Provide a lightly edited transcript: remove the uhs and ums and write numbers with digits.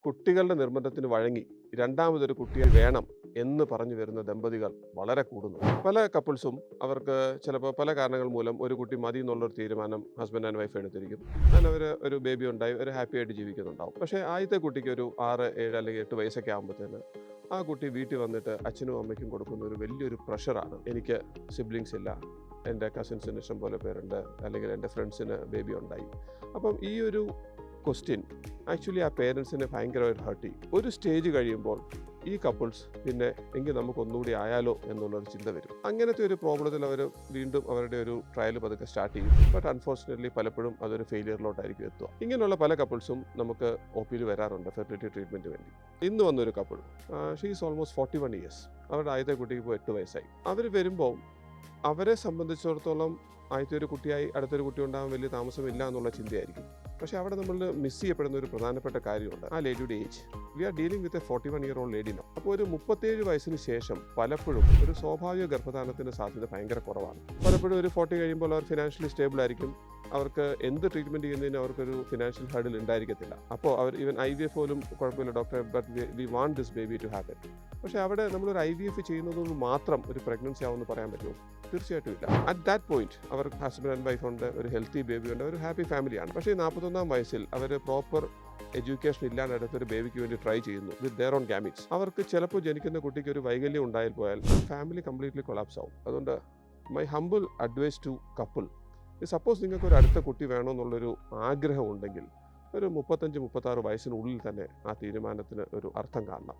കുട്ടികളുടെ നിർബന്ധത്തിന് വഴങ്ങി രണ്ടാമതൊരു കുട്ടിയെ വേണം എന്ന് പറഞ്ഞു വരുന്ന ദമ്പതികൾ വളരെ കൂടുന്നു. പല കപ്പിൾസും അവർക്ക് ചിലപ്പോൾ പല കാരണങ്ങൾ മൂലം ഒരു കുട്ടി മതി എന്നുള്ളൊരു തീരുമാനം ഹസ്ബൻഡ് ആൻഡ് വൈഫ് എടുത്തിരിക്കും. അങ്ങനെ അവർ ഒരു ബേബി ഉണ്ടായി ഒരു ഹാപ്പി ആയിട്ട് ജീവിക്കുന്നുണ്ടാവും. പക്ഷേ ആദ്യത്തെ കുട്ടിക്ക് ഒരു 6, 7 അല്ലെങ്കിൽ 8 വയസ്സൊക്കെ ആകുമ്പോഴത്തേന് ആ കുട്ടി വീട്ടിൽ വന്നിട്ട് അച്ഛനും അമ്മയ്ക്കും കൊടുക്കുന്ന ഒരു വലിയൊരു പ്രഷറാണ്. എനിക്ക് സിബ്ലിങ്സ് ഇല്ല, എൻ്റെ കസിൻസിന് ഇഷ്ടം പോലെ പേരുണ്ട്, അല്ലെങ്കിൽ എൻ്റെ ഫ്രണ്ട്സിന് ബേബി ഉണ്ടായി. അപ്പം ഈ ഒരു ക്വസ്റ്റ്യൻ ആക്ച്വലി ആ പേരൻസിനെ ഭയങ്കരമായിട്ട് ഹർട്ട് ചെയ്യും. ഒരു സ്റ്റേജ് കഴിയുമ്പോൾ ഈ കപ്പിൾസ് പിന്നെ എങ്കിൽ നമുക്ക് ഒന്നുകൂടി ആയാലോ എന്നുള്ളൊരു ചിന്ത വരും. അങ്ങനത്തെ ഒരു പ്രോബ്ലത്തിൽ അവർ വീണ്ടും അവരുടെ ഒരു ട്രയൽ പതുക്കെ സ്റ്റാർട്ട് ചെയ്യും. ബട്ട് അൺഫോർച്ചുനേറ്റ്ലി പലപ്പോഴും അതൊരു ഫെയിലിയറിലോട്ടായിരിക്കും എത്തുക. ഇങ്ങനെയുള്ള പല കപ്പിൾസും നമുക്ക് ഒ പിയിൽ വരാറുണ്ട് ഫെർട്ടിലിറ്റി ട്രീറ്റ്മെൻറ്റ് വേണ്ടി. ഇന്ന് വന്നൊരു couple, she is almost 41 years. അവരുടെ ആദ്യത്തെ കുട്ടിക്ക് ഇപ്പോൾ 8 വയസ്സായി. അവർ വരുമ്പോൾ അവരെ സംബന്ധിച്ചിടത്തോളം ആദ്യത്തെ ഒരു കുട്ടിയായി അടുത്തൊരു കുട്ടി ഉണ്ടാകാൻ വലിയ താമസമില്ല എന്നുള്ള ചിന്തയായിരിക്കും. പക്ഷേ അവിടെ നമ്മൾ മിസ് ചെയ്യപ്പെടുന്ന ഒരു പ്രധാനപ്പെട്ട കാര്യമുണ്ട്. ആ ലേഡിയുടെ age, we are dealing with a 41-year-old lady no. അപ്പോൾ ഒരു 37 വയസ്സിന് ശേഷം പലപ്പോഴും ഒരു സ്വാഭാവിക ഗർഭധാരണത്തിൻ്റെ സാധ്യത ഭയങ്കര കുറവാണ്. പലപ്പോഴും ഒരു 40 കഴിയുമ്പോൾ അവർ ഫിനാൻഷ്യലി സ്റ്റേബിൾ ആയിരിക്കും. അവർക്ക് എന്ത് ട്രീറ്റ്മെൻറ്റ് ചെയ്യുന്നതിന് അവർക്കൊരു ഫിനാൻഷ്യൽ ഹർഡിൽ ഉണ്ടായിരിക്കത്തില്ല. അപ്പോൾ അവർ ഈവൻ IVF പോലും കുഴപ്പമില്ല doctor, but we want this baby to happen. പക്ഷേ അവിടെ നമ്മളൊരു IVF ചെയ്യുന്നതുകൊണ്ട് മാത്രം ഒരു പ്രഗ്നൻസി ആവുമെന്ന് പറയാൻ പറ്റുമോ? തീർച്ചയായിട്ടും ഇല്ല. അറ്റ് ദാറ്റ് പോയിന്റ് അവർ ഹസ്ബൻഡ് ആൻഡ് വൈഫ് ഉണ്ട്, ഒരു ഹെൽത്തി ബേബി ഉണ്ട്, ഒരു ഹാപ്പി ഫാമിലിയാണ്. പക്ഷേ 41-ാം വയസ്സിൽ അവർ പ്രോപ്പർ എഡ്യൂക്കേഷൻ ഇല്ലാണ്ട് അടുത്തൊരു ബേബിക്ക് വേണ്ടി ട്രൈ ചെയ്യുന്നു വിത്ത് ദെയർ ഓൺ ഗാമിറ്റ്സ്. അവർക്ക് ചിലപ്പോൾ ജനിക്കുന്ന കുട്ടിക്ക് ഒരു വൈകല്യം ഉണ്ടായാൽ പോയാൽ ഫാമിലി കംപ്ലീറ്റ്ലി കൊളാപ്സ് ആവും. അതുകൊണ്ട് my humble advice to couple, suppose നിങ്ങൾക്ക് ഒരു അടുത്ത കുട്ടി വേണമെന്നുള്ളൊരു ആഗ്രഹം ഉണ്ടെങ്കിൽ ഒരു 35-36 വയസ്സിനുള്ളിൽ തന്നെ ആ തീരുമാനത്തിന് ഒരു അർത്ഥം കാണണം.